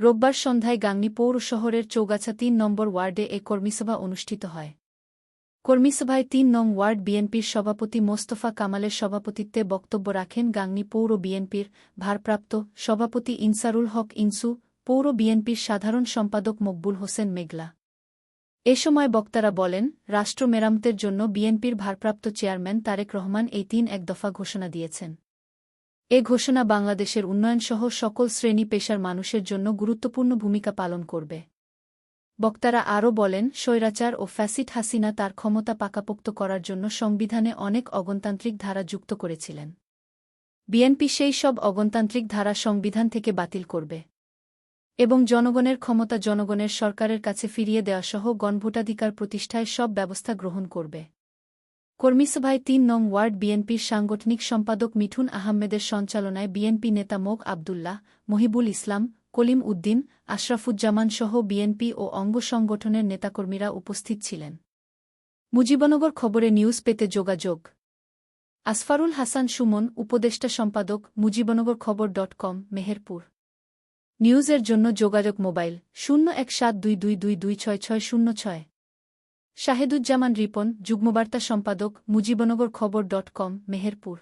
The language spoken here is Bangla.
রোববার সন্ধ্যায় গাংনী পৌর শহরের চৌগাছা ৩ নম্বর ওয়ার্ডে এ কর্মীসভা অনুষ্ঠিত হয়। কর্মীসভায় ৩ নং ওয়ার্ড বিএনপির সভাপতি মোস্তফা কামালের সভাপতিত্বে বক্তব্য রাখেন গাংনী পৌর বিএনপির ভারপ্রাপ্ত সভাপতি ইনসারুল হক ইনসু, পৌর বিএনপির সাধারণ সম্পাদক মকবুল হোসেন মেঘলা। এ সময় বক্তারা বলেন, রাষ্ট্র মেরামতের জন্য বিএনপির ভারপ্রাপ্ত চেয়ারম্যান তারেক রহমান এই ৩ দফা ঘোষণা দিয়েছেন। এ ঘোষণা বাংলাদেশের উন্নয়নসহ সকল শ্রেণী পেশার মানুষের জন্য গুরুত্বপূর্ণ ভূমিকা পালন করবে। বক্তারা আরও বলেন, স্বৈরাচার ও ফ্যাসিড হাসিনা তার ক্ষমতা পাকাপোক্ত করার জন্য সংবিধানে অনেক অগণতান্ত্রিক ধারা যুক্ত করেছিলেন। বিএনপি সেই সব অগণতান্ত্রিক ধারা সংবিধান থেকে বাতিল করবে এবং জনগণের ক্ষমতা জনগণের সরকারের কাছে ফিরিয়ে দেওয়াসহ গণভোটাধিকার প্রতিষ্ঠায় সব ব্যবস্থা গ্রহণ করবে। কর্মীসভায় ৩ নং ওয়ার্ড বিএনপির সাংগঠনিক সম্পাদক মিঠুন আহমেদের সঞ্চালনায় বিএনপি নেতা মোগ আবদুল্লাহ, মহিবুল ইসলাম, কলিম উদ্দিন, আশরাফুজ্জামানসহ বিএনপি ও অঙ্গ সংগঠনের নেতাকর্মীরা উপস্থিত ছিলেন। মুজিবনগর খবরে নিউজ পেতে যোগাযোগ। আসফারুল হাসান সুমন, উপদেষ্টা সম্পাদক, মুজিবনগর খবর.com, মেহেরপুর। নিউজের জন্য যোগাযোগ মোবাইল 017222266606। শাহেদুজ্জামান রিপন, যুগ্মবার্তা সম্পাদক, মুজিবনগর খবর.com, মেহেরপুর।